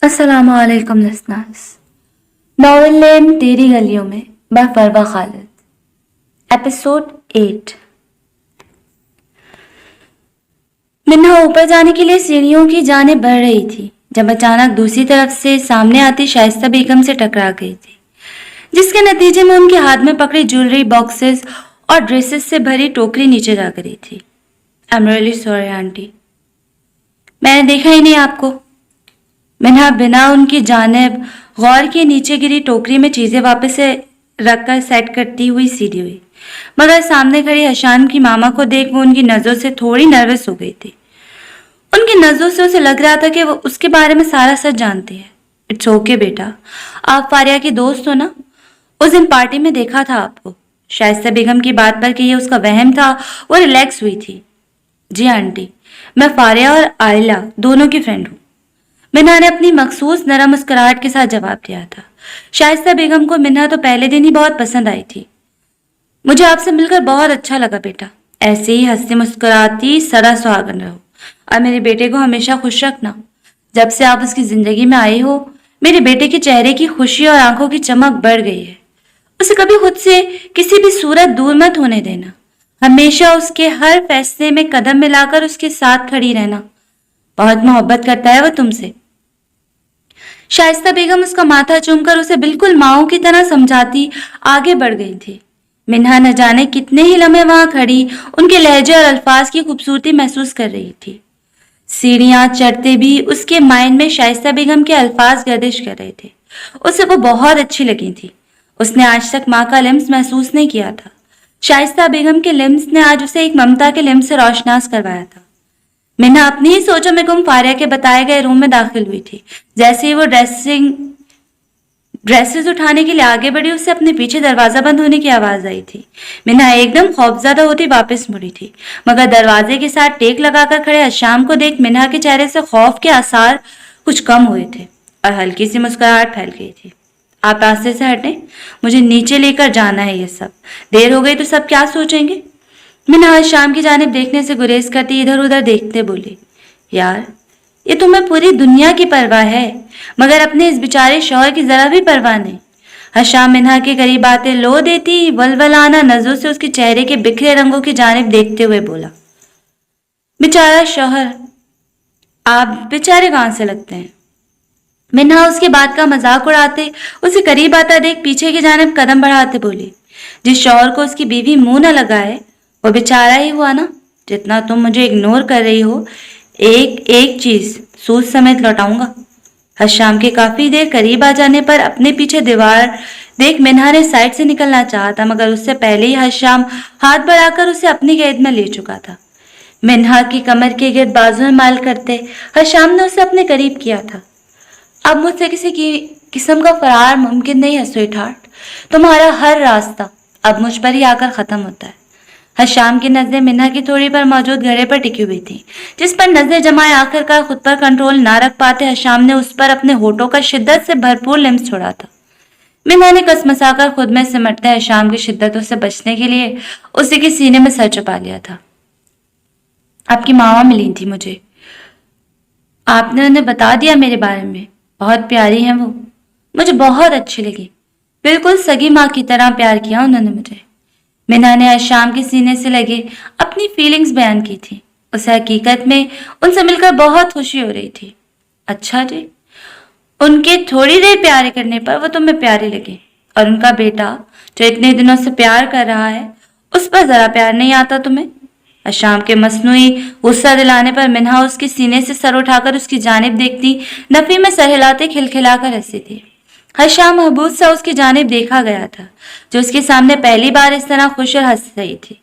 अस्सलाम वालेकुम listeners. Novel name तेरी गलियों में बाय फरवा खालिद, एपिसोड 8। मिन्हा ऊपर जाने के लिए सीढ़ियों की जाने बढ़ रही थी जब अचानक दूसरी तरफ से सामने आती शाइस्ता बेगम से टकरा गई थी, जिसके नतीजे में उनके हाथ में पकड़ी ज्वेलरी बॉक्सेस और ड्रेसेस से भरी टोकरी नीचे जा गिरी थी। I am really sorry aunty, मैंने देखा ही नहीं आपको। मिन्हा बिना उनकी जानिब गौर के नीचे गिरी टोकरी में चीजें वापस से रखकर सेट करती हुई सीधी हुई, मगर सामने खड़ी हशाम की मामा को देख वो उनकी नजरों से थोड़ी नर्वस हो गई थी। उनकी नजरों से उसे लग रहा था कि वो उसके बारे में सारा सच जानती है। इट्स ओके बेटा, आप फारिया की दोस्त हो ना? उस दिन पार्टी में देखा था आपको। शाइस्ता बेगम की बात पर कि ये उसका वहम था, वो रिलैक्स हुई थी। जी आंटी, मैं फारिया और आयला दोनों की फ्रेंड हूँ। मिन्हा ने अपनी मखसूस नरम मुस्कुराहट के साथ जवाब दिया था। शाइस्ता बेगम को मिन्हा तो पहले दिन ही बहुत पसंद आई थी। मुझे आपसे मिलकर बहुत अच्छा लगा बेटा, ऐसे ही हंसती मुस्कुराती सदा सुहागन रहो और मेरे बेटे को हमेशा खुश रखना। जब से आप उसकी जिंदगी में आई हो, मेरे बेटे के चेहरे की खुशी और आंखों की चमक बढ़ गई है। उसे कभी खुद से किसी भी सूरत दूर मत होने देना, हमेशा उसके हर फैसले में कदम मिलाकर उसके साथ खड़ी रहना। बहुत मोहब्बत करता है वो तुमसे। शाइस्ता बेगम उसका माथा चूमकर उसे बिल्कुल माओ की तरह समझाती आगे बढ़ गई थी। मिन्हा न जाने कितने ही लम्हे वहां खड़ी उनके लहजे और अल्फाज की खूबसूरती महसूस कर रही थी। सीढ़ियां चढ़ते भी उसके माइंड में शाइस्ता बेगम के अल्फाज गर्दिश कर रहे थे। उसे वो बहुत अच्छी लगी थी। उसने आज तक माँ का लिम्स महसूस नहीं किया था। शाइस्ता बेगम के लिम्स ने आज उसे एक ममता के लिम्स से रोशनास करवाया था। मिन्हा अपनी ही सोचों में गुम फारिया के बताए गए रूम में दाखिल हुई थी। जैसे ही वो ड्रेसेस उठाने के लिए आगे बढ़ी, उससे अपने पीछे दरवाजा बंद होने की आवाज आई थी। मिन्हा एकदम खौफजदा होती वापस मुड़ी थी, मगर दरवाजे के साथ टेक लगाकर खड़े हशाम को देख मिन्हा के चेहरे से खौफ के आसार कुछ कम हुए थे और हल्की सी मुस्कुराहट फैल गई थी। आप रास्ते से हटें, मुझे नीचे लेकर जाना है। ये सब देर हो गई तो सब क्या सोचेंगे? मिन्हा शाम की जानिब देखने से गुरेज करती इधर उधर देखते बोली, यार ये तुम्हें पूरी दुनिया की परवाह है, मगर अपने इस बेचारे शौहर की जरा भी परवाह नहीं। हशाम मिन्हा के करीब आते लो देती वलवलाना नजरों से उसके चेहरे के बिखरे रंगों की जानिब देखते हुए बोला, बेचारा शौहर, आप बेचारे कहां से लगते हैं? मिन्हा उसकी बात का मजाक उड़ाते उसे करीब आता देख पीछे की जानिब कदम बढ़ाते बोली, जिस शौहर को उसकी बीवी मुंह न लगाए वो बेचारा ही हुआ ना। जितना तुम मुझे इग्नोर कर रही हो, एक एक चीज सूद समेत लौटाऊंगा। हशाम के काफी देर करीब आ जाने पर अपने पीछे दीवार देख मिन्हा ने साइड से निकलना चाहा था, मगर उससे पहले ही हशाम हाथ बढ़ाकर उसे अपनी कैद में ले चुका था। मिन्हा की कमर के गिर्द बाजू में माल करते हशाम ने उसे अपने करीब किया था। अब मुझसे किसी की किस्म का फरार मुमकिन नहीं है स्वीट हार्ट। तुम्हारा हर रास्ता अब मुझ पर ही आकर खत्म होता है। हशाम की नजरें मिन्हा की थोड़ी पर मौजूद घड़े पर टिकी हुई थी, जिस पर नजरें जमाए आखिरकार खुद पर कंट्रोल ना रख पाते हशाम ने उस पर अपने होठों का शिद्दत से भरपूर लिम्स छोड़ा था। मिन्हा ने कसमसाकर खुद में सिमटते हशाम की शिद्दतों से बचने के लिए उसी के सीने में सर छुपा लिया था। आपकी मामा मिली थी मुझे, आपने उन्हें बता दिया मेरे बारे में। बहुत प्यारी हैं वो, मुझे बहुत अच्छी लगी। बिल्कुल सगी माँ की तरह प्यार किया उन्होंने मुझे। मिन्हा ने आज शाम के सीने से लगे अपनी फीलिंग्स बयान की थी। उसे हकीकत में उनसे मिलकर बहुत खुशी हो रही थी। अच्छा जी, उनके थोड़ी देर प्यार करने पर वो तुम्हें प्यारे लगे, और उनका बेटा जो इतने दिनों से प्यार कर रहा है उस पर जरा प्यार नहीं आता तुम्हें? अशाम के मसनूई गुस्सा दिलाने पर मिन्हा उसके सीने से सर उठाकर उसकी जानिब देखती नफी में सर हिलाते खिलखिलाकर हंसी थी। हशाम महबूब सा उसकी जानिब देखा गया था, जो उसके सामने पहली बार इस तरह खुश और हंस रही थी।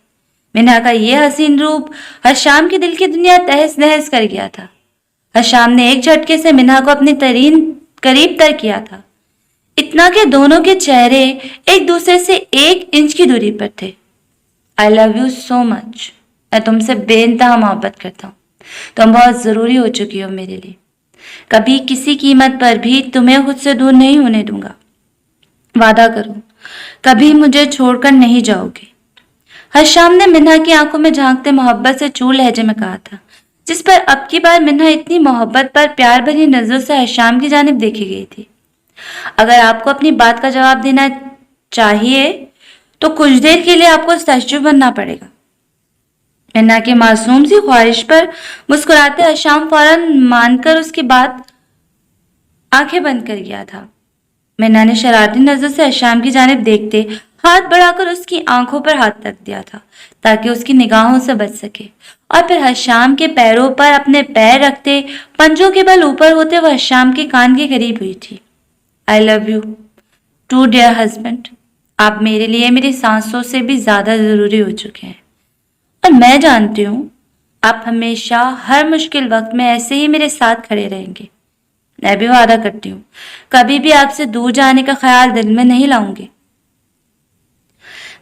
मिन्हा का यह हसीन रूप हशाम के दिल की दुनिया तहस नहस कर गया था। हशाम ने एक झटके से मिन्हा को अपने तरीन करीब तर किया था, इतना कि दोनों के चेहरे एक दूसरे से 1 इंच की दूरी पर थे। आई लव यू सो मच, मैं तुमसे बेइंतहा मोहब्बत करता हूँ। तुम बहुत जरूरी हो चुकी हो मेरे लिए। कभी किसी कीमत पर भी तुम्हें खुद से दूर नहीं होने दूंगा। वादा करो, कभी मुझे छोड़कर नहीं जाओगे। हशाम ने मिन्हा की आंखों में झांकते मोहब्बत से चूर लहजे में कहा था, जिस पर अब की बार मिन्हा इतनी मोहब्बत पर प्यार भरी नजरों से हशाम की जानिब देखी गई थी। अगर आपको अपनी बात का जवाब देना चाहिए तो कुछ देर के लिए आपको स्टैच्यू बनना पड़ेगा। मिन्हा की मासूम सी ख्वाहिश पर मुस्कुराते हशाम फौरन मानकर उसकी बात आंखें बंद कर गया था। मिन्हा ने शरारती नजर से हशाम की जानिब देखते हाथ बढ़ाकर उसकी आंखों पर हाथ रख दिया था ताकि उसकी निगाहों से बच सके, और फिर हशाम के पैरों पर अपने पैर रखते पंजों के बल ऊपर होते वह हशाम के कान के करीब हुई थी। I love you too dear husband, आप मेरे लिए मेरी सांसों से भी ज्यादा जरूरी हो चुके हैं, और मैं जानती हूँ आप हमेशा हर मुश्किल वक्त में ऐसे ही मेरे साथ खड़े रहेंगे। मैं भी वादा करती हूँ कभी भी आपसे दूर जाने का ख्याल दिल में नहीं लाऊंगी।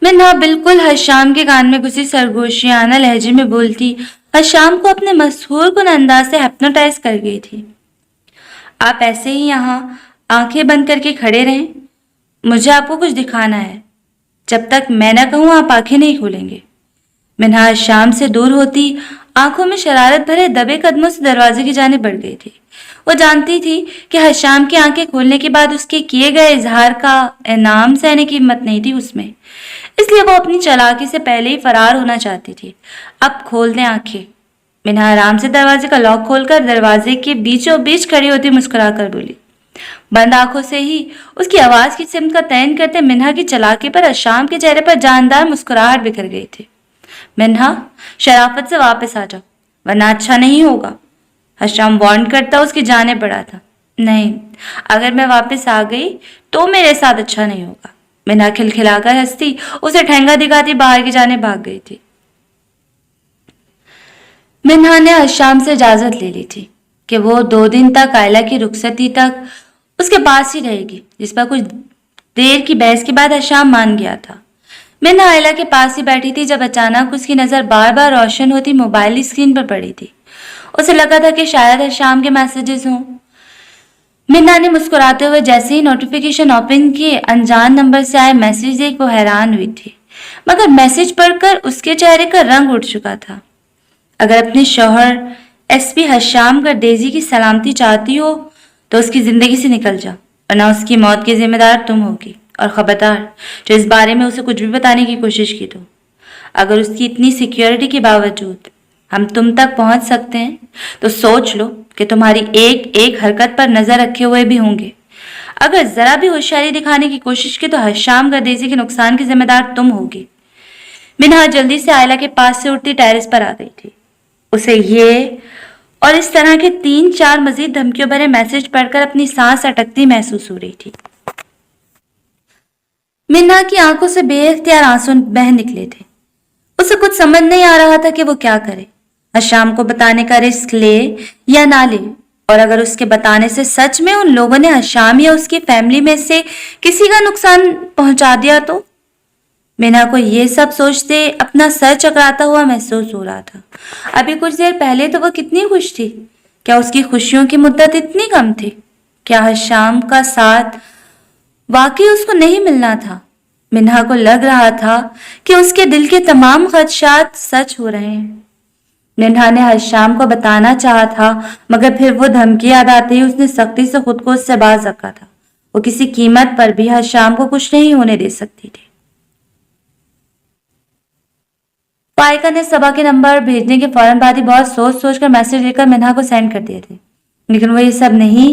मिन्हा बिल्कुल हशाम के कान में घुसी सरगोशियाना लहजे में बोलती हशाम को अपने मशहूर कुन अंदाज से हिप्नोटाइज कर गई थी। आप ऐसे ही यहाँ आंखें बंद करके खड़े रहें, मुझे आपको कुछ दिखाना है। जब तक मैं ना कहूँ आप आंखें नहीं खोलेंगे। मिन्हा हशाम से दूर होती आंखों में शरारत भरे दबे कदमों से दरवाजे की जाने बढ़ गई थी। वो जानती थी कि हशाम की आंखें खोलने के बाद उसके किए गए इजहार का इनाम सहने की हिम्मत नहीं थी उसमें, इसलिए वो अपनी चालाकी से पहले ही फरार होना चाहती थी। अब खोल दें आंखें। मिन्हा आराम से दरवाजे का लॉक खोलकर दरवाजे के बीचों बीच खड़ी होती मुस्कुराकर बोली। बंद आंखों से ही उसकी आवाज की सिमत का तयन करते मिन्हा की चालाकी पर हशाम के चेहरे पर जानदार मुस्कुराहट बिखर गई थी। मिन्हा, शराफत से वापस आ जाओ वरना अच्छा नहीं होगा, हशाम वार्न करता उसकी जाने पड़ा था। नहीं, अगर मैं वापस आ गई तो मेरे साथ अच्छा नहीं होगा। मिन्हा खिलखिलाकर हंसती उसे ठेंगा दिखाती बाहर की जाने भाग गई थी। मिन्हा ने हशाम से इजाजत ले ली थी कि वो 2 दिन तक आयला की रुखसती तक उसके पास ही रहेगी, जिस पर कुछ देर की बहस के बाद हशाम मान गया था। मिन्हा आयला के पास ही बैठी थी जब अचानक उसकी नजर बार बार रोशन होती मोबाइल स्क्रीन पर पड़ी थी। उसे लगा था कि शायद हशाम के मैसेजेस हों। मिन्हा ने मुस्कुराते हुए जैसे ही नोटिफिकेशन ओपन किए अनजान नंबर से आए मैसेज देख वो हैरान हुई थी, मगर मैसेज पढ़कर उसके चेहरे का रंग उड़ चुका था। अगर अपने शौहर एसपी हशाम गर्देजी की सलामती चाहती हो तो उसकी जिंदगी से निकल जा, वरना उसकी मौत की जिम्मेदार तुम होगी। और खबरदार जो इस बारे में उसे कुछ भी बताने की कोशिश की तो अगर उसकी इतनी सिक्योरिटी के बावजूद हम तुम तक पहुंच सकते हैं तो सोच लो कि तुम्हारी एक एक हरकत पर नजर रखे हुए भी होंगे। अगर जरा भी होशियारी दिखाने की कोशिश की तो हशाम गर्देजी के नुकसान की जिम्मेदार तुम होगी। मिन्हा जल्दी से आयला के पास से उठती टेरेस पर आ गई थी। उसे ये और इस तरह के 3-4 मजीद धमकियों भरे मैसेज पढ़कर अपनी सांस अटकती महसूस हो रही थी। मिन्हा की आंखों से बेइख्तियार आंसू बह निकले थे। उसे कुछ समझ नहीं आ रहा था कि वो क्या करे, हशाम को बताने का रिस्क ले या ना ले, और अगर उसके बताने से सच में उन लोगों ने हशाम या उसकी फैमिली में से किसी का नुकसान पहुंचा दिया तो। मिन्हा को ये सब सोचते अपना सर चकराता हुआ महसूस हो रहा था। अभी कुछ देर पहले तो वह कितनी खुश थी। क्या उसकी खुशियों की मुद्दत इतनी कम थी? क्या हशाम का साथ वाकई उसको नहीं मिलना था? मिन्हा को लग रहा था कि उसके दिल के तमाम खदशात सच हो रहे हैं। मिन्हा ने हशाम को बताना चाहा था, मगर फिर वो धमकी याद आते ही उसने सख्ती से खुद को उससे बाज रखा था। वो किसी कीमत पर भी हशाम को कुछ नहीं होने दे सकती थी। फाइका ने सबा के नंबर भेजने के फौरन बाद ही बहुत सोच सोच कर मैसेज लेकर मिन्हा को सेंड कर दिए थे, लेकिन वो ये सब नहीं,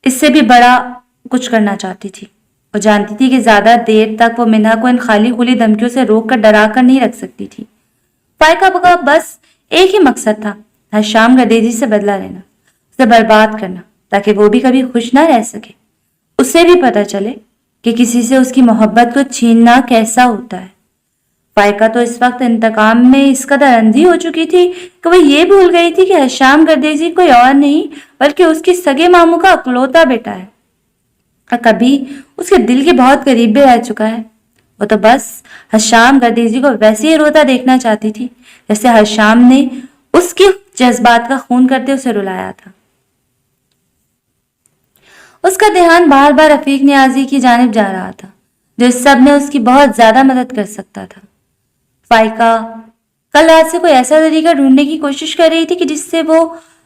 इससे भी बड़ा कुछ करना चाहती थी। वो जानती थी कि ज्यादा देर तक वो मिन्हा को इन खाली खुली धमकियों से रोक कर डरा कर नहीं रख सकती थी। फाइका का बस एक ही मकसद था, हशाम गर्देजी से बदला लेना, उसे बर्बाद करना, ताकि वो भी कभी खुश ना रह सके। उसे भी पता चले कि किसी से उसकी मोहब्बत को छीनना कैसा होता है। फाइका तो इस वक्त इंतकाम में इस कदर अंधी हो चुकी थी कि वो ये भूल गई थी कि हशाम गर्देजी कोई और नहीं बल्कि उसकी सगे मामू का अकलौता बेटा है, और कभी उसके दिल के बहुत करीब भी रह चुका है। वो तो बस हशाम गर्देजी को वैसे ही रोता देखना चाहती थी जैसे हशाम ने उसके जज्बात का खून करते उसे रुलाया था। उसका ध्यान बार बार रफीक नियाजी की जानिब जा रहा था, जो इस सब में उसकी बहुत ज्यादा मदद कर सकता था। फाइका कल रात से कोई ऐसा तरीका ढूंढने की कोशिश कर रही थी कि जिससे वो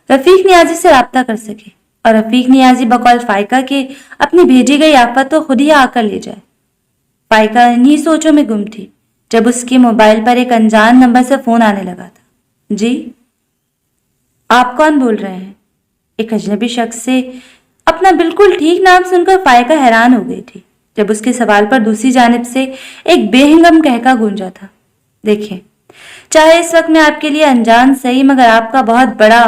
रफीक नियाजी से राब्ता कर सके और रफीक नियाजी बकौल फाइका के अपनी भेजी गई आफत तो खुद ही आकर ले जाए। फाइका इन्हीं सोचों में गुम थी जब उसके मोबाइल पर एक अनजान नंबर से फोन आने लगा था। जी, आप कौन बोल रहे हैं? एक अजनबी शख्स से अपना बिल्कुल ठीक नाम सुनकर फाइका हैरान हो गई थी जब उसके सवाल पर दूसरी जानिब से एक बेहंगम कहका गूंजा था। देखिए, चाहे इस वक्त मैं आपके लिए अनजान सही मगर आपका बहुत बड़ा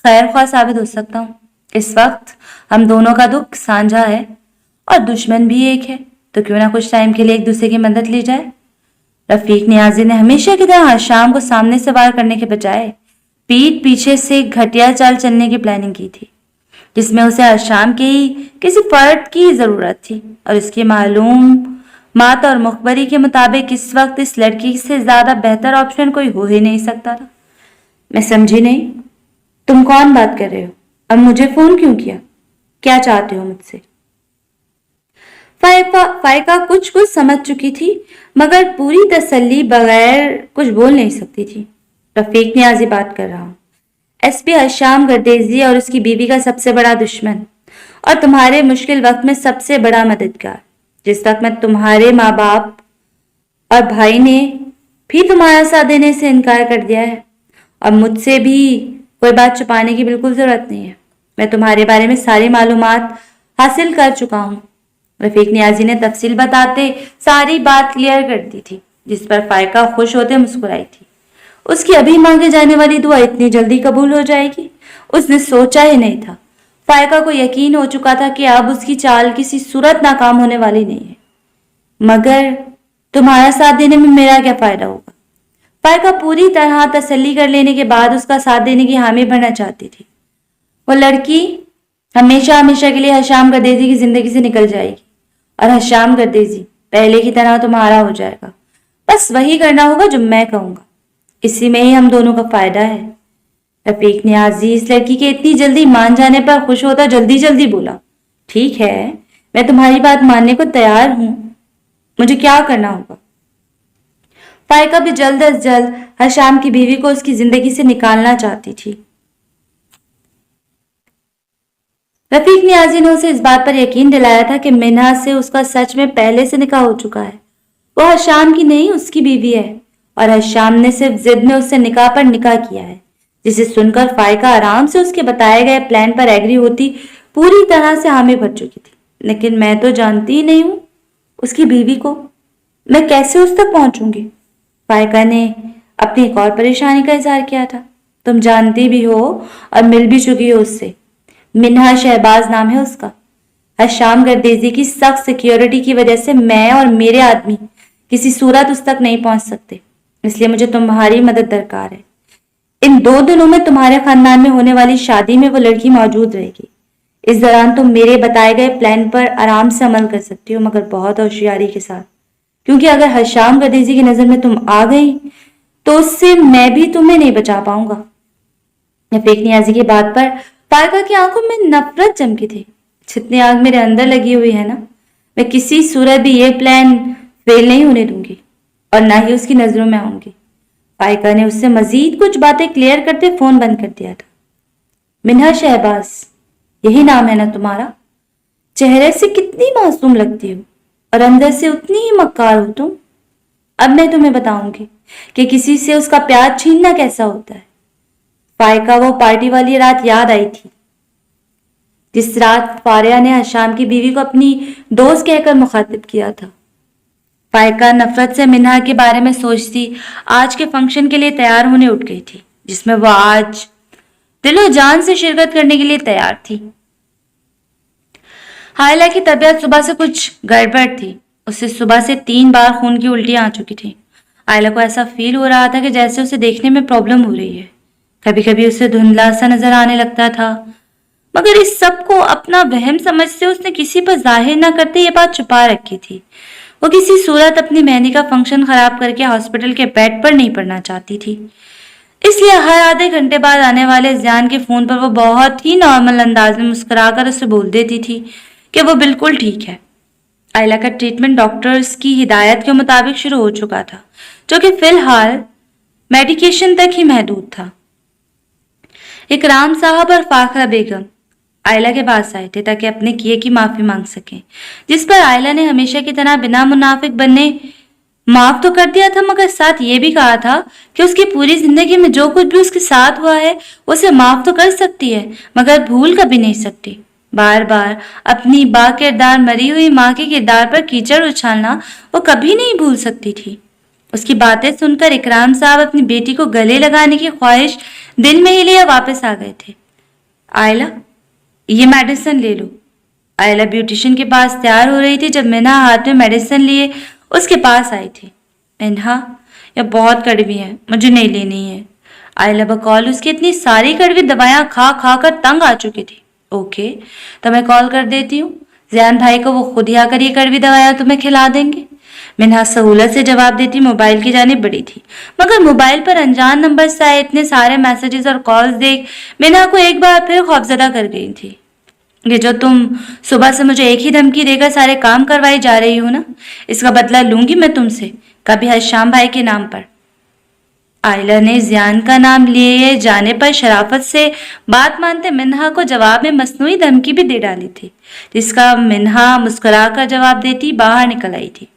खैर ख्वाह साबित हो सकता हूँ। इस वक्त हम दोनों का दुख साझा है और दुश्मन भी एक है, तो क्यों ना कुछ टाइम के लिए एक दूसरे की मदद ली जाए। रफीक नियाजी ने हमेशा की तरह शाम को सामने से वार करने के बजाय पीठ पीछे से घटिया चाल चलने की प्लानिंग की थी, जिसमें उसे आशाम के ही किसी फर्द की जरूरत थी और उसकी मालूम मात और मुखबरी के मुताबिक इस वक्त इस लड़की से ज्यादा बेहतर ऑप्शन कोई हो ही नहीं सकता था। मैं समझी नहीं, तुम कौन बात कर रहे हो? अब मुझे फोन क्यों किया? क्या चाहते हो मुझसे? फाइका कुछ कुछ समझ चुकी थी मगर पूरी तसल्ली बगैर कुछ बोल नहीं सकती थी। रफीक नियाजी बात कर रहा हूं, एसपी हशाम गर्देजी और उसकी बीवी का सबसे बड़ा दुश्मन और तुम्हारे मुश्किल वक्त में सबसे बड़ा मददगार। जिस वक्त में तुम्हारे माँ बाप और भाई ने भी तुम्हारा साथ देने से इनकार कर दिया है और मुझसे भी कोई बात छुपाने की बिल्कुल जरूरत नहीं है। मैं तुम्हारे बारे में सारी मालूमात हासिल कर चुका हूँ। रफीक नियाजी ने तफसील बताते सारी बात क्लियर कर दी थी, जिस पर फाइका खुश होते मुस्कुराई थी। उसकी अभी मांगे जाने वाली दुआ इतनी जल्दी कबूल हो जाएगी उसने सोचा ही नहीं था। फाइका को यकीन हो चुका था कि अब उसकी चाल किसी सूरत नाकाम होने वाली नहीं है। मगर तुम्हारा साथ देने में मेरा क्या फायदा होगा? फाइका पूरी तरह तसल्ली कर लेने के बाद उसका साथ देने की हामी भरना चाहती थी। वो लड़की हमेशा हमेशा के लिए हशाम गर्देजी की जिंदगी से निकल जाएगी और हशाम गर्देजी पहले की तरह तुम्हारा हो जाएगा। बस वही करना होगा जो मैं कहूंगा, इसी में ही हम दोनों का फायदा है। रफीक नियाजी इस लड़की के इतनी जल्दी मान जाने पर खुश होता जल्दी जल्दी बोला, ठीक है, मैं तुम्हारी बात मानने को तैयार हूं, मुझे क्या करना होगा? फाइका भी जल्द अज जल्द हशाम की बीवी को उसकी जिंदगी से निकालना चाहती थी। रफीक नियाजी ने उसे इस बात पर यकीन दिलाया था कि मिन्हा से उसका सच में पहले से निकाह हो चुका है। वो हशाम की नहीं उसकी बीवी है और हशाम ने सिर्फ जिद में उससे निकाह पर निकाह किया है, जिसे सुनकर फाइका आराम से उसके बताए गए प्लान पर एग्री होती पूरी तरह से हामी भर चुकी थी। लेकिन मैं तो जानती ही नहीं हूं उसकी बीवी को, मैं कैसे उस तक पहुंचूंगी? फाइका ने अपनी एक और परेशानी का इजहार किया था। तुम जानती भी हो और मिल भी चुकी हो उससे। मिन्हा शहबाज नाम है उसका। हशाम गर्देजी की सख्त सिक्योरिटी की वजह से मैं और मेरे आदमी किसी सूरत उस तक नहीं पहुंच सकते, इसलिए मुझे तुम्हारी मदद दरकार है। इन 2 दिनों में तुम्हारे खानदान में होने वाली शादी में वो लड़की मौजूद रहेगी। इस दौरान तुम मेरे बताए गए प्लान पर आराम से अमल कर सकती हो, मगर बहुत होशियारी के साथ, क्योंकि अगर हशाम गर्देजी की नजर में तुम आ गई तो उससे मैं भी तुम्हें नहीं बचा पाऊंगा। रफीक नियाजी की बात पर फाइका की आंखों में नफरत चमकी थी। जितनी आग मेरे अंदर लगी हुई है ना, मैं किसी सूरत भी ये प्लान फेल नहीं होने दूंगी और ना ही उसकी नजरों में आऊंगी। फाइका ने उससे मजीद कुछ बातें क्लियर करते फोन बंद कर दिया था। मिन्हा शहबाज, यही नाम है ना तुम्हारा? चेहरे से कितनी मासूम लगती हो और अंदर से उतनी ही मक्कार हो तुम। अब मैं तुम्हें बताऊंगी कि किसी से उसका प्यार छीनना कैसा होता है। फाइका वो पार्टी वाली रात याद आई थी जिस रात फारिया ने हशाम की बीवी को अपनी दोस्त कहकर मुखातिब किया था। फाइका नफरत से मिन्हा के बारे में सोचती आज के फंक्शन के लिए तैयार होने उठ गई थी, जिसमें वो आज दिलो जान से शिरकत करने के लिए तैयार थी। हायला की तबीयत सुबह से कुछ गड़बड़ थी। उसे सुबह से 3 बार खून की उल्टियां आ चुकी थी। आयला को ऐसा फील हो रहा था कि जैसे उसे देखने में प्रॉब्लम हो रही है। कभी कभी उसे धुंधला सा नजर आने लगता था, मगर इस सब को अपना वहम समझते उसने किसी पर जाहिर न करते ये बात छुपा रखी थी। वो किसी सूरत अपनी मेहंदी का फंक्शन खराब करके हॉस्पिटल के बेड पर नहीं पड़ना चाहती थी, इसलिए हर आधे घंटे बाद आने वाले जियान के फोन पर वो बहुत ही नॉर्मल अंदाज में मुस्कुराकर उसे बोल देती थी कि वो बिल्कुल ठीक है। आयला का ट्रीटमेंट डॉक्टर्स की हिदायत के मुताबिक शुरू हो चुका था, जो कि फिलहाल मेडिकेशन तक ही महदूद था। इकराम साहब और फाखरा बेगम आयला के पास आए थे ताकि अपने किए की माफी मांग सकें, जिस पर आयला ने हमेशा की तरह बिना मुनाफिक बनने माफ तो कर दिया था, मगर साथ ये भी कहा था कि उसकी पूरी जिंदगी में जो कुछ भी उसके साथ हुआ है उसे माफ तो कर सकती है, मगर भूल कभी नहीं सकती। बार बार अपनी बाकिरदार मरी हुई माँ के किरदार पर कीचड़ उछालना वो कभी नहीं भूल सकती थी। उसकी बातें सुनकर इकराम साहब अपनी बेटी को गले लगाने की ख्वाहिश दिल में ही लिए वापस आ गए थे। आयला, ये मेडिसिन ले लो। आयला ब्यूटिशियन के पास तैयार हो रही थी जब मिन्हा हाथ में मेडिसिन लिए उसके पास आई थी। मिन्हा, यह बहुत कड़वी है, मुझे नहीं लेनी है। आयला बकौल उसकी इतनी सारी कड़वी दवाइयां खा खा कर तंग आ चुकी थी। ओके, तो मैं कॉल कर देती हूँ ज़ैन भाई को, वो खुद ही आकर ये कड़वी दवाइयां तुम्हें खिला देंगे। मिन्हा सहूलत से जवाब देती मोबाइल की जानिब बढ़ी थी, मगर मोबाइल पर अनजान नंबर से आए इतने सारे मैसेजेस और कॉल्स देख मिन्हा को एक बार फिर खौफजदा कर गई थी। ये जो तुम सुबह से मुझे एक ही धमकी देकर सारे काम करवाई जा रही हो ना, इसका बदला लूंगी मैं तुमसे, कभी हश्याम भाई के नाम पर। आयला ने ज़ियान का नाम लिए जाने पर शराफत से बात मानते मिन्हा को जवाब में मसनूई धमकी भी दे डाली थी, जिसका मिन्हा मुस्कुराकर जवाब देती बाहर निकल आई थी।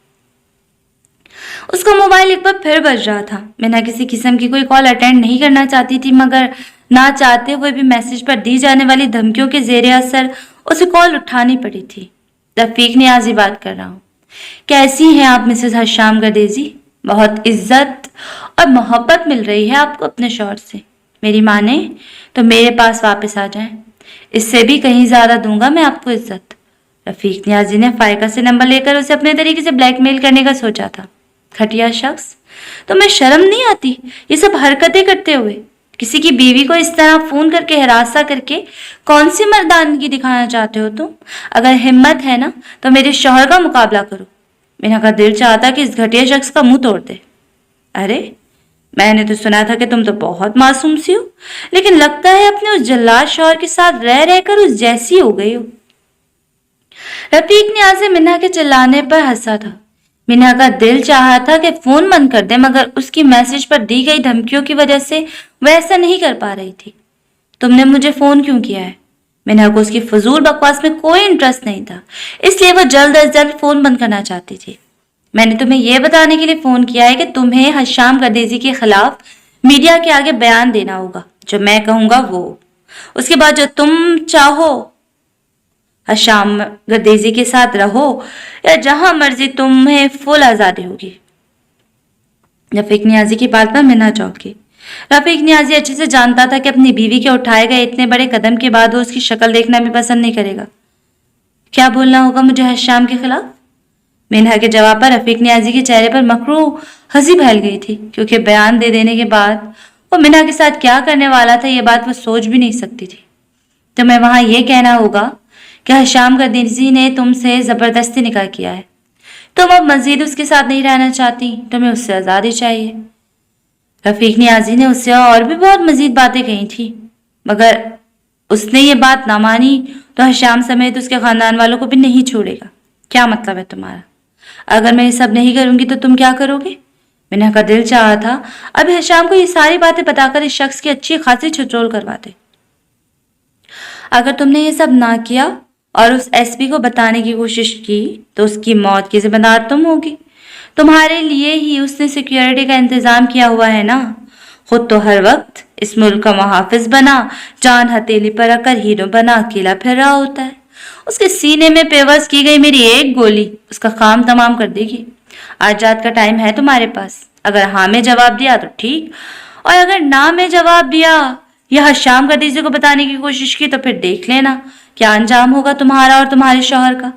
उसका मोबाइल एक बार फिर बज रहा था। मिन्हा किसी किस्म की कोई कॉल अटेंड नहीं करना चाहती थी, मगर ना चाहते हुए भी मैसेज पर दी जाने वाली धमकियों के जेरे असर उसे कॉल उठानी पड़ी थी। रफीक नियाजी बात कर रहा हूँ। कैसी हैं आप मिसेस हश्याम गर्देजी? बहुत इज्जत और मोहब्बत मिल रही है आपको अपने शौहर से। मेरी माने तो मेरे पास वापस आ जाएं, इससे भी कहीं ज्यादा दूंगा मैं आपको इज्जत। रफीक नियाजी ने फायका से नंबर लेकर उसे अपने तरीके से ब्लैकमेल करने का सोचा था। घटिया शख्स, तुम्हें शर्म नहीं आती ये सब हरकतें करते हुए? किसी की बीवी को इस तरह फोन करके हरासा करके कौन सी मर्दानगी दिखाना चाहते हो तुम? अगर हिम्मत है ना तो मेरे शौहर का मुकाबला करो। मीना का दिल चाहता कि इस घटिया शख्स का मुंह तोड़ दे। अरे, मैंने तो सुना था कि तुम तो बहुत मासूम सी हो, लेकिन लगता है अपने उस जल्लाद शौहर के साथ रह रहकर उस जैसी हो गई हो। रफीक नियाज़ ने मिन्हा के चिल्लाने पर हंसा था। मिन्हा का दिल चाहा था कि फोन बंद कर दे, मगर उसकी मैसेज पर दी गई धमकियों की वजह से वह ऐसा नहीं कर पा रही थी। तुमने मुझे फोन क्यों किया है? मिन्हा को उसकी फजूल बकवास में कोई इंटरेस्ट नहीं था, इसलिए वह जल्द अज जल्द फोन बंद करना चाहती थी। मैंने तुम्हें यह बताने के लिए फोन किया है कि तुम्हें हश्याम गर्देजी के खिलाफ मीडिया के आगे बयान देना होगा। जो मैं कहूंगा वो, उसके बाद जो तुम चाहो, हश्याम गर्देजी के साथ रहो या जहां मर्जी, तुम्हें फुल आजादी होगी। रफीक नियाजी की बात पर मिन्हा चौंकी। रफीक नियाजी अच्छे से जानता था कि अपनी बीवी के उठाए गए इतने बड़े कदम के बाद वो उसकी शक्ल देखना भी पसंद नहीं करेगा। क्या बोलना होगा मुझे हश्याम के खिलाफ? मिन्हा के जवाब पर रफीक नियाजी के चेहरे पर मकरूह हंसी फैल गई थी, क्योंकि बयान दे देने के बाद वो मिन्हा के साथ क्या करने वाला था, यह बात वो सोच भी नहीं सकती थी। तुम्हें वहां यह कहना होगा कि हश्याम गर्देजी ने तुमसे जबरदस्ती निकाह किया है, तुम अब मजीद उसके साथ नहीं रहना चाहती, तुम्हें उससे आजादी चाहिए। रफीक नियाजी ने उससे और भी बहुत मजीद बातें कही थी, मगर उसने ये बात ना मानी तो हश्याम समेत उसके खानदान वालों को भी नहीं छोड़ेगा। क्या मतलब है तुम्हारा? अगर मैं ये सब नहीं करूंगी तो तुम क्या करोगे? मिन्हा का दिल चाहा था अब हश्याम को ये सारी बातें बताकर इस शख्स की अच्छी खासी छिछोल करवा दे। अगर तुमने ये सब ना किया और उस एसपी को बताने की कोशिश की तो उसकी मौत की जिम्मेदार तुम होगी। तुम्हारे लिए ही उसने सिक्योरिटी का इंतजाम किया हुआ है ना। खुद तो हर वक्त इस मुल्क का मुहाफिज बना, जान हथेली पर रखकर हीरो बना अकेला फिर रहा होता है। उसके सीने में पेवस की गई मेरी एक गोली उसका काम तमाम कर देगी। आज रात का टाइम है तुम्हारे पास। अगर हाँ में जवाब दिया तो ठीक, और अगर ना में जवाब दिया या हश्याम गर्देजी को बताने की कोशिश की तो फिर देख लेना क्या अंजाम होगा तुम्हारा और तुम्हारे शौहर का।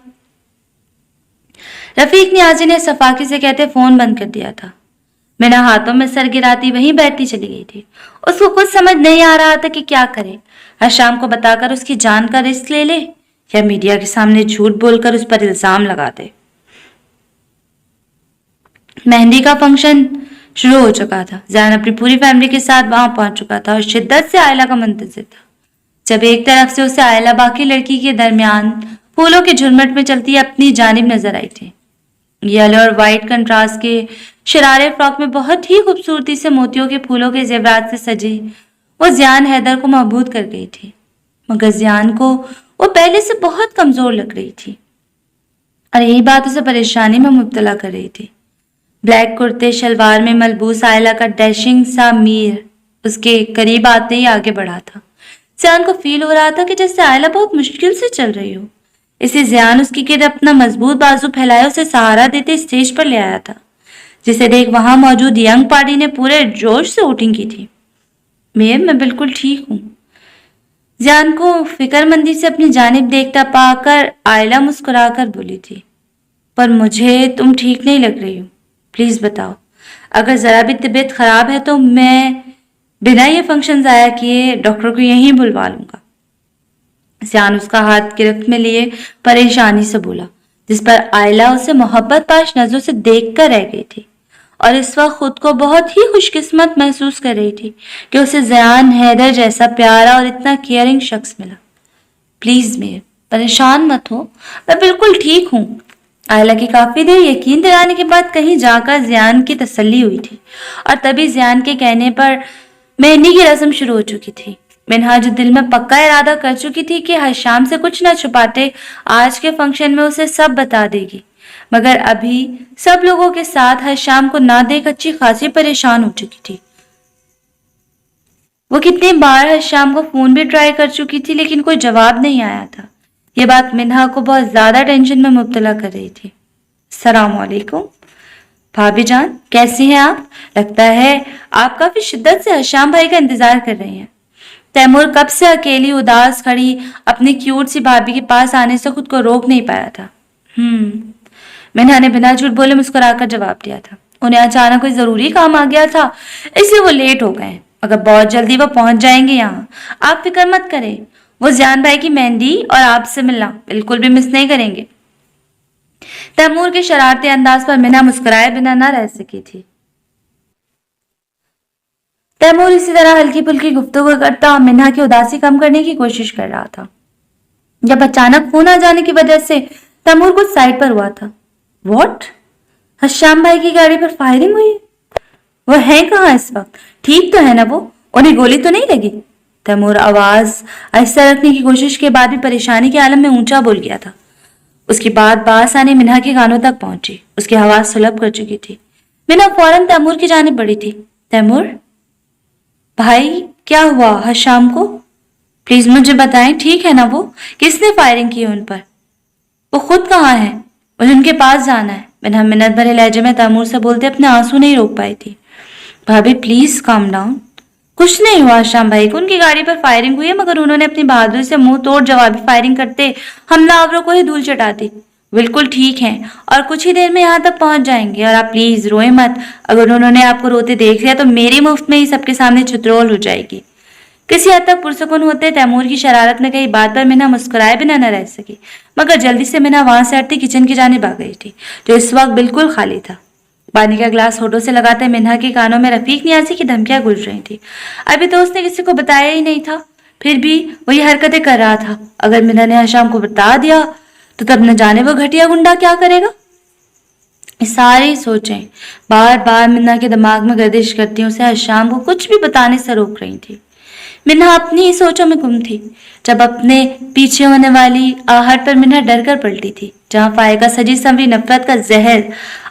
रफीक नियाजी ने सफाकी से कहते फोन बंद कर दिया था। मिन्हा हाथों में सर गिराती वहीं बैठती चली गई थी। उसको कुछ समझ नहीं आ रहा था कि क्या करे। हश्याम को बताकर उसकी जान का रिस्क ले ले या मीडिया के सामने झूठ बोलकर उस पर इल्जाम लगा दे। मेहंदी का फंक्शन शुरू हो चुका था। ज़ैन अपनी पूरी फैमिली के साथ वहां पहुंच चुका था और शिद्दत से आयला का मुंतजिर था। जब एक तरफ से उसे आयला बाकी लड़की के दरमियान फूलों के झुरमट में चलती अपनी जानिब नजर आई थी। येलो और वाइट कंट्रास्ट के शरारे फ्रॉक में बहुत ही खूबसूरती से मोतियों के फूलों के जेवरात से सजी वो जियान हैदर को महबूद कर गई थी, मगर जियान को वो पहले से बहुत कमजोर लग रही थी और यही बात उसे परेशानी में मुब्तला कर रही थी। ब्लैक कुर्ते शलवार में मलबूस आयला का डैशिंग सा मीर उसके करीब आते ही आगे बढ़ा था। जियान को फील हो रहा था कि जैसे आयला बहुत मुश्किल से चल रही हो। इसे जियान उसकी गिर्द अपना मजबूत बाजू फैलाए उसे सहारा देते स्टेज पर ले आया था, जिसे देख वहां मौजूद यंग पार्टी ने पूरे जोश से वोटिंग की थी। मैं बिल्कुल ठीक हूँ। जियान को फिक्रमंदी से अपनी जानिब देखता पाकर आयला मुस्कुराकर बोली थी, पर मुझे तुम ठीक नहीं लग रही हो। प्लीज बताओ, अगर जरा भी तबीयत खराब है तो मैं बिना ये फंक्शन जाया किए डॉक्टर को यहीं बुलवा लूंगा। जियान उसका हाथ गिरफ्त में लिए परेशानी से बोला, जिस पर आयला उसे मोहब्बत पाश नजरों से देखकर रह गई थी और इस वक्त खुद को बहुत ही खुशकिस्मत महसूस कर रही थी कि उसे जियान हैदर जैसा प्यारा और इतना केयरिंग शख्स मिला। प्लीज मेरे परेशान मत हो, मैं बिल्कुल ठीक हूँ। आयला की काफी देर यकीन दिलाने के बाद कहीं जाकर जियान की तसल्ली हुई थी और तभी जियान के कहने पर मेहंदी की रस्म शुरू हो चुकी थी। मिन्हा जो दिल में पक्का इरादा कर चुकी थी कि हर शाम से कुछ न छुपाते आज के फंक्शन में उसे सब बता देगी, मगर अभी सब लोगों के साथ हर शाम को ना देख अच्छी खासी परेशान हो चुकी थी। वो कितनी बार हर शाम को फोन भी ट्राई कर चुकी थी लेकिन कोई जवाब नहीं आया था। ये बात मिन्हा को बहुत ज्यादा टेंशन में मुब्तला कर रही थी। अस्सलाम वालेकुम भाभी जान, कैसी हैं आप? लगता है आप काफी शिद्दत से हशाम भाई का इंतजार कर रही हैं। तैमूर कब से अकेली उदास खड़ी अपनी क्यूट सी भाभी के पास आने से खुद को रोक नहीं पाया था। मिन्हा ने बिना झूठ बोले मुस्कुराकर जवाब दिया था। उन्हें अचानक कोई जरूरी काम आ गया था, इसलिए वो लेट हो गए, मगर बहुत जल्दी वो पहुंच जाएंगे यहाँ। आप फिक्र मत करें, वो जियान भाई की मेहंदी और आपसे मिलना बिल्कुल भी मिस नहीं करेंगे। तैमूर के शरारती अंदाज पर मिन्हा मुस्कुराए बिना न रह सकी थी। तैमूर इसी तरह हल्की फुल्की गुफ्तगू करता मिन्हा की उदासी कम करने की कोशिश कर रहा था जब अचानक फोन आ जाने की वजह से तैमूर कुछ साइड पर हुआ था। व्हाट? हश्याम भाई की गाड़ी पर फायरिंग हुई? वो है कहाँ इस वक्त? ठीक तो है ना वो? उन्हें गोली तो नहीं लगी? तैमूर आवाज आहिस्ता रखने की कोशिश के बाद भी परेशानी के आलम में ऊंचा बोल गया था। उसकी बात बासानी मिन्हा के कानों तक पहुंची। उसकी आवाज सुलभ कर चुकी थी। मिन्हा फौरन तैमूर की जानिब बढ़ी थी। तैमूर भाई, क्या हुआ हश्याम को? प्लीज मुझे बताएं, ठीक है ना वो? किसने फायरिंग की उन पर? वो खुद कहाँ है? मुझे उनके पास जाना है। मिन्हा मिन्नत भरे लहजे में तैमूर से बोलते अपने आंसू नहीं रोक पाई थी। भाभी प्लीज काम डाउन। कुछ नहीं हुआ श्याम भाई को, उनकी गाड़ी पर फायरिंग हुई है, मगर उन्होंने अपनी बहादुरी से मुंह तोड़ जवाबी फायरिंग करते हमलावरों को ही धूल चटा दी। बिल्कुल ठीक हैं और कुछ ही देर में यहाँ तक पहुंच जाएंगे। और आप प्लीज रोए मत, अगर उन्होंने आपको रोते देख लिया तो मेरी मुफ्त में ही सबके सामने चित्रोल हो जाएगी। किसी हद तक पुरसुकून होते तैमूर की शरारत में कई बात पर मिन्हा मुस्कुराए बिना न रह सकी, मगर जल्दी से मिन्हा वहां से हटती किचन की जानिब आ गई थी, जो इस वक्त बिल्कुल खाली था। पानी का ग्लास होठों से लगाते मिन्हा के कानों में रफीक नियाजी की धमकियां गूंज रही थी। अभी तो उसने किसी को बताया ही नहीं था, फिर भी वही हरकतें कर रहा था। अगर मिन्हा ने हशाम को बता दिया तो तब न जाने वो घटिया गुंडा क्या करेगा। सारी सोचें बार बार मिन्हा के दिमाग में गर्दिश करती उसे हशाम को कुछ भी बताने से रोक रही थी। मिन्हा अपनी ही सोचों में गुम थी जब अपने पीछे होने वाली आहट पर मिन्हा डर कर पलटी थी, जहां फायका सजी संवरी नफरत का जहर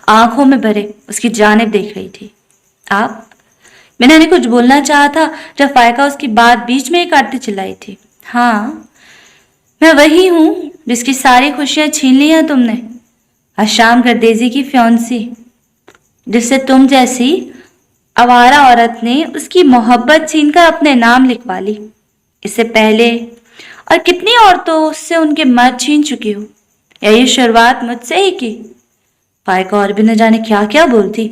आंखों में भरे उसकी जानिब देख रही थी। आप? मिन्हा ने कुछ बोलना चाहा था जब फायका उसकी बात बीच में ही काटती चिल्लाई थी। हाँ, मैं वही हूं जिसकी सारी खुशियां छीन ली हैं तुमने। हशाम गर्देजी की फ्योंसी, जिससे तुम जैसी आवारा औरत ने उसकी मोहब्बत छीनकर अपने नाम लिखवा ली। इससे पहले और कितनी औरतों उससे उनके मर्द छीन चुकी हो, या ये शुरुआत मुझसे ही की? फायका और भी न जाने क्या क्या बोलती,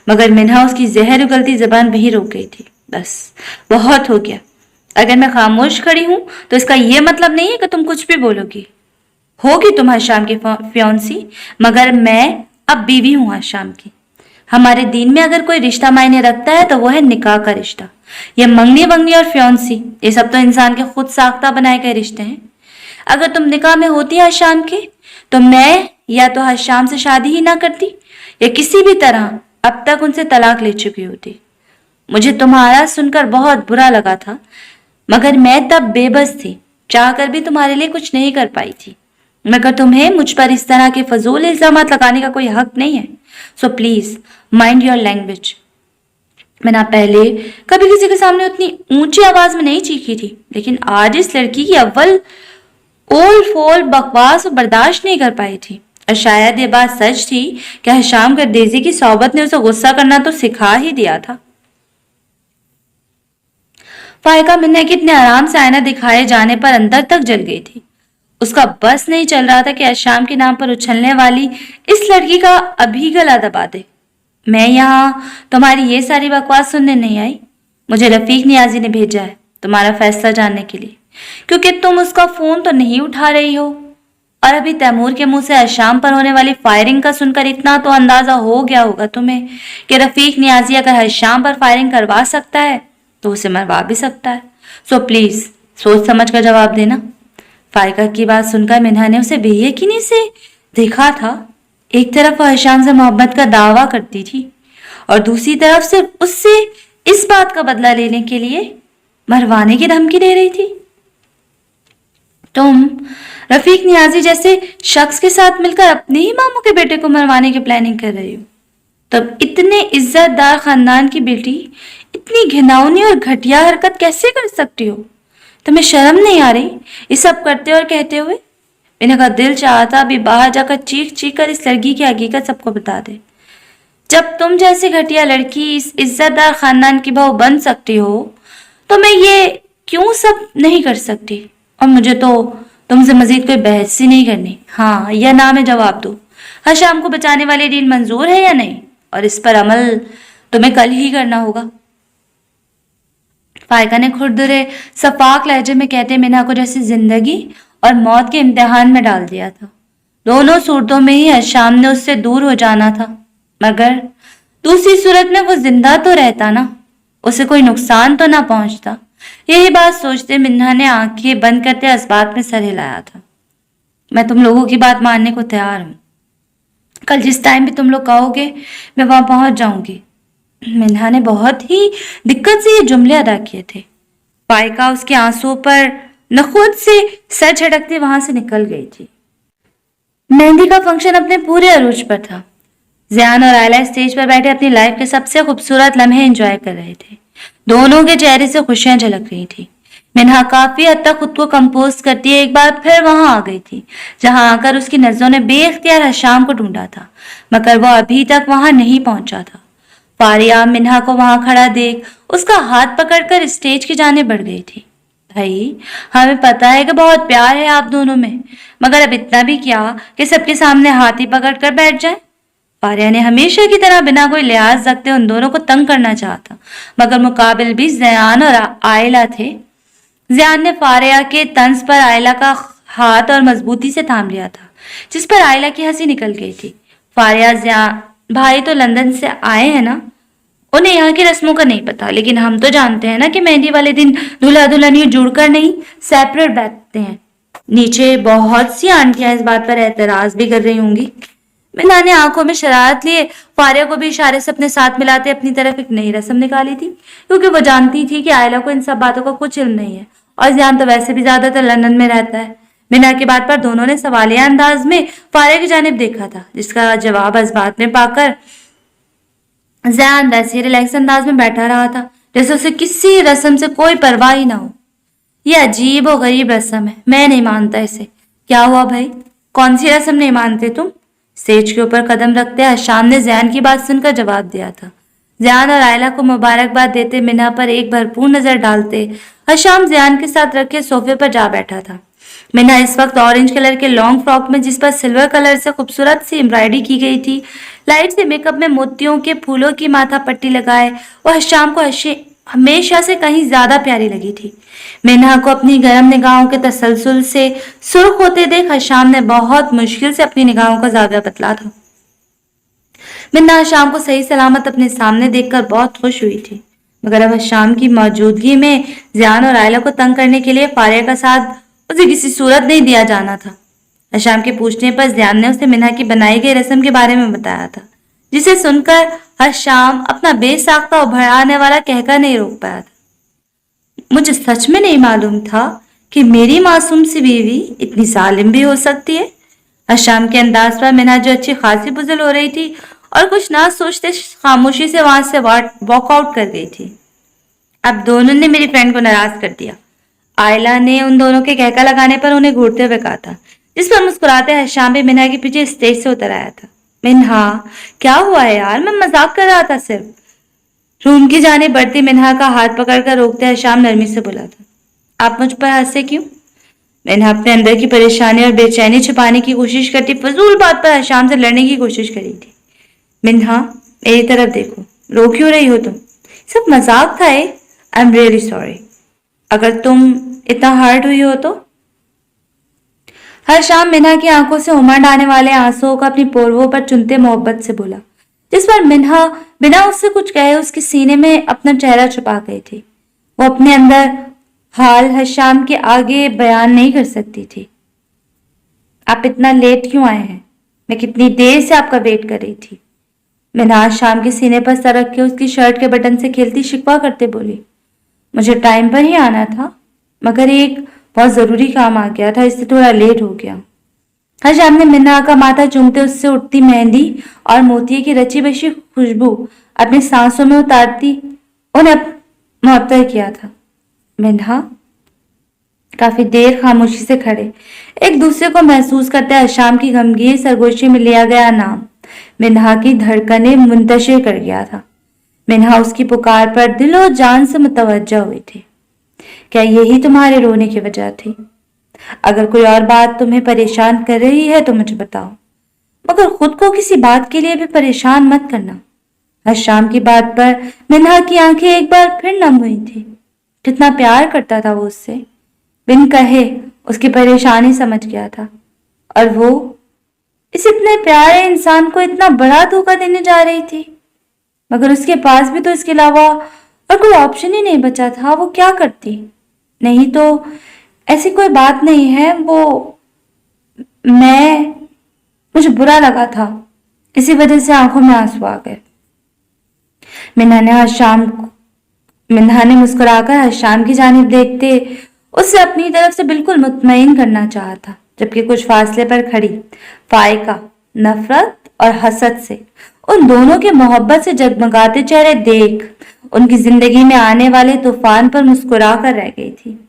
मगर मिन्हा उसकी जहर उगलती जबान वही रोक गई थी। बस बहुत हो गया। अगर मैं खामोश खड़ी हूं तो इसका यह मतलब नहीं है कि तुम कुछ भी बोलोगी। होगी तुम हशाम की फ्योंसी, मगर मैं अब बीवी हूं हशाम की। हमारे दीन में अगर कोई रिश्ता मायने रखता है तो वो है निकाह का रिश्ता। ये मंगनी वंगनी और फ्योंसी, ये सब तो इंसान के खुद साख्ता बनाए गए रिश्ते हैं। अगर तुम निकाह में होती हशाम के तो मैं या तो हशाम से शादी ही ना करती या किसी भी तरह अब तक उनसे तलाक ले चुकी होती। मुझे तुम्हारा सुनकर बहुत बुरा लगा था, मगर मैं तब बेबस थी, चाहकर भी तुम्हारे लिए कुछ नहीं कर पाई थी। मगर तुम्हें मुझ पर इस तरह के फजूल इल्जामात लगाने का कोई हक नहीं है। So please mind your language. मैंने पहले कभी किसी के सामने उतनी ऊंची आवाज में नहीं चीखी थी, लेकिन आज इस लड़की की अव्वल ओल फोल बकवास बर्दाश्त नहीं कर पाई थी। और शायद ये बात सच थी कि हशाम गर्देजी की सोबत ने उसे गुस्सा करना तो सिखा ही दिया था। फाइका मिन्ना के इतने आराम से आईना दिखाए जाने पर अंदर तक जल गई थी। उसका बस नहीं चल रहा था कि हशाम के नाम पर उछलने वाली इस लड़की का अभी गला दबा दे। मैं यहाँ तुम्हारी ये सारी बकवास सुनने नहीं आई। मुझे रफीक नियाजी ने भेजा है तुम्हारा फैसला जानने के लिए, क्योंकि तुम उसका फोन तो नहीं उठा रही हो। और अभी तैमूर के मुंह से हशाम पर होने वाली फायरिंग का सुनकर इतना तो अंदाजा हो गया होगा तुम्हें कि रफीक नियाजी अगर हशाम पर फायरिंग करवा सकता है तो उसे मरवा भी सकता है। सो प्लीज सोच समझ कर जवाब देना। फाइका की बात सुनकर मिन्हा ने उसे बेयकीनी से देखा था। एक तरफ वह हशाम से मोहब्बत का दावा करती थी और दूसरी तरफ से उससे इस बात का बदला लेने के लिए मरवाने की धमकी दे रही थी। तुम रफीक नियाजी जैसे शख्स के साथ मिलकर अपने ही मामू के बेटे को मरवाने की प्लानिंग कर रही हो। तब इतने इज्जतदार खानदान की बेटी इतनी घिनौनी और घटिया हरकत कैसे कर सकती हो? तुम्हें शर्म नहीं आ रही ये सब करते और कहते हुए? मेरा दिल चाहता अभी बाहर जाकर चीख चीख कर इस लड़की की हकीकत सबको बता दे। जब तुम जैसी घटिया लड़की इस इज्जतदार खानदान की बहू बन सकती हो तो मैं ये क्यों सब नहीं कर सकती? और मुझे तो तुमसे मजीद कोई बहस ही नहीं करनी। हाँ या ना में जवाब दो। हशाम को बचाने वाली डील मंजूर है या नहीं? और इस पर अमल तुम्हें कल ही करना होगा। फाइका ने खुरदुरे सफाक लहजे में कहते मिन्हा को जैसे जिंदगी और मौत के इम्तिहान में डाल दिया था। दोनों सूरतों में ही हशाम ने उससे दूर हो जाना था, मगर दूसरी सूरत में वो जिंदा तो रहता ना, उसे कोई नुकसान तो ना पहुंचता। यही बात सोचते मिन्हा ने आंखें बंद करते इस्बात में सर हिलाया था। मैं तुम लोगों की बात मानने को तैयार हूं। कल जिस टाइम भी तुम लोग कहोगे मैं वहां पहुंच जाऊंगी। मिन्हा ने बहुत ही दिक्कत से ये जुमले अदा किए थे। फाइका उसके आंसुओं पर नखुद से सर झटकते वहां से निकल गई थी। मेहंदी का फंक्शन अपने पूरे अरूज पर था। ज़ियान और आयला स्टेज पर बैठे अपनी लाइफ के सबसे खूबसूरत लम्हे एंजॉय कर रहे थे। दोनों के चेहरे से खुशियां झलक रही थी। मिन्हा काफी हद तक खुद को कंपोज करती एक बार फिर वहां आ गई थी, जहां आकर उसकी नजरों ने बेख्तियार हशाम को ढूंढा था, मगर वो अभी तक वहां नहीं पहुंचा था। फारिया मिन्हा को वहां खड़ा देख उसका हाथ पकड़कर स्टेज की जाने बढ़ गई थी। भाई, हमें पता है कि बहुत प्यार है आप दोनों में, मगर अब इतना भी क्या कि सबके सामने हाथ ही पकड़ कर बैठ जाए। फारिया ने हमेशा की तरह बिना कोई लिहाज रखते उन दोनों को तंग करना चाहा, मगर मुकाबिल भी ज़ियान और आयला थे। ज़ियान ने फारिया के तंज पर आयला का हाथ और मजबूती से थाम लिया था, जिस पर आयला की हंसी निकल गई थी। फारिया, ज़ियान भाई तो लंदन से आए हैं ना, उन्हें यहाँ की रस्मों का नहीं पता, लेकिन हम तो जानते हैं ना कि मेहंदी वाले दिन दूल्हा दुल्हन जुड़कर नहीं सेपरेट बैठते हैं। नीचे बहुत सी आंटियां इस बात पर एतराज भी कर रही होंगी। मिन्हा ने आंखों में शरारत लिए फारिया को भी इशारे से अपने साथ मिलाते अपनी तरफ एक नई रस्म निकाली थी, क्योंकि वो जानती थी कि आयला को इन सब बातों का कुछ इल्म नहीं है और ज़ियान तो वैसे भी ज्यादातर लंदन में रहता है। मिन्हा की बात पर दोनों ने सवालिया अंदाज में फारिया की जानिब देखा था, जिसका जवाब इस बात में पाकर ज़ियान वैसे रिलैक्स अंदाज में बैठा रहा था जैसे उसे किसी रस्म से कोई परवाह ही ना हो। ये अजीब और गरीब रस्म है, मैं नहीं मानता इसे। क्या हुआ भाई, कौन सी रस्म नहीं मानते तुम? स्टेज के ऊपर कदम रखते हशाम ने ज़ियान की बात सुनकर जवाब दिया था। ज़ियान और आयला को मुबारकबाद देते मिन्हा पर एक भरपूर नजर डालते हशाम ज़ियान के साथ रखे सोफे पर जा बैठा था। मिन्हा इस वक्त ऑरेंज कलर के लॉन्ग फ्रॉक में, जिस पर सिल्वर कलर से खूबसूरत सी एम्ब्रॉयडरी की गई थी, लाइट से मेकअप में मोतियों के फूलों की माथा पट्टी लगाए और हशाम को हमेशा से कहीं ज्यादा प्यारी लगी थी। मिन्हा को अपनी गर्म निगाहों के तसलसल से सुर्ख होते देख हशाम ने बहुत मुश्किल से अपनी निगाहों का जाविया बदला था। मिन्हा हशाम को सही सलामत अपने सामने देखकर बहुत खुश हुई थी, मगर अब हशाम की मौजूदगी में ज़ियान और आयला को तंग करने के लिए फारिया का साथ उसे किसी सूरत नहीं दिया जाना था। हशाम के पूछने पर ज़ियान ने उसे मिन्हा की बनाई गई रस्म के बारे में बताया था, जिसे सुनकर हशाम अपना बेसाख्ता उभराने वाला कहकर नहीं रोक पाया था। मुझे सच में नहीं मालूम था कि मेरी मासूम सी बीवी इतनी जालिम भी हो सकती है। हशाम के अंदाज पर मिन्हा जो अच्छी खासी बुजुर्ग हो रही थी और कुछ ना सोचते खामोशी से वहां से वॉक आउट कर गई थी। अब दोनों ने मेरी फ्रेंड को नाराज कर दिया। आयला ने उन दोनों के कहका लगाने पर उन्हें घूरते हुए कहा था, जिस पर मुस्कुराते हशाम भी मिन्हा के पीछे स्टेज से उतर आया था। मिन्हा, क्या हुआ है यार, मैं मजाक कर रहा था सिर्फ। रूम की जाने बढ़ती मिन्हा का हाथ पकड़कर रोकते हशाम नरमी से बोला था, आप मुझ पर हंसे क्यों? मिन्हा अपने अंदर की परेशानी और बेचैनी छिपाने की कोशिश करती फजूल बात पर हशाम से लड़ने की कोशिश करी थी। मिन्हा, मेरी तरफ देखो, रो क्यों रही हो तुम? सब मजाक था। I am really sorry. अगर तुम इतना हर्ट हुई हो तो? हर शाम मिन्हा की आंखों से उमड़ आने वाले आंसुओं को अपनी पोरवों पर चुनते मोहब्बत से बोला, जिस पर मिन्हा बिना उससे कुछ कहे उसके सीने में अपना चेहरा छुपा गई थी। वो अपने अंदर हाल हशाम के आगे बयान नहीं कर सकती थी। आप इतना लेट क्यों आए हैं? मैं कितनी देर से आपका वेट कर रही थी। मिन्हा शाम के सीने पर सर रख के उसकी शर्ट के बटन से खेलती शिकवा करते बोली, मुझे टाइम पर ही आना था, मगर एक बहुत जरूरी काम आ गया था, इससे थोड़ा लेट हो गया। हशाम ने मिन्हा का माथा चूमते उससे उठती मेहंदी और मोतिये की रची बसी खुशबू अपनी सांसों में उतारती उन्हें मुअत्तर किया था। मिन्हा काफी देर खामोशी से खड़े एक दूसरे को महसूस करते हशाम की गमगीन सरगोशी में लिया गया नाम मिन्हा की धड़कनें मुंतशिर कर गया था। मिन्हा उसकी पुकार पर दिलो जान से मुतवज्जा हुई थी। क्या यही तुम्हारे रोने की वजह थी? अगर कोई और बात तुम्हें परेशान कर रही है तो मुझे बताओ, मगर खुद को किसी बात के लिए भी परेशान मत करना। हशाम की बात पर मिन्हा की आंखें एक बार फिर नम हुई थी। कितना प्यार करता था वो उससे, बिन कहे उसकी परेशानी समझ गया था, और वो इस इतने प्यारे इंसान को इतना बड़ा धोखा देने जा रही थी। मगर उसके पास भी तो इसके अलावा और कोई ऑप्शन ही नहीं बचा था। वो क्या करती? नहीं तो ऐसी कोई बात नहीं है, वो मुझे बुरा लगा था, इसी वजह से आंखों में आंसू आ गए। मिन्हा ने मुस्कुराकर हशाम की जानिब देखते उससे अपनी तरफ से बिल्कुल मुतमईन करना चाहा था, जबकि कुछ फासले पर खड़ी फायका नफरत और हसद से उन दोनों के मोहब्बत से जगमगाते चेहरे देख उनकी जिंदगी में आने वाले तूफान पर मुस्कुरा कर रह गई थी।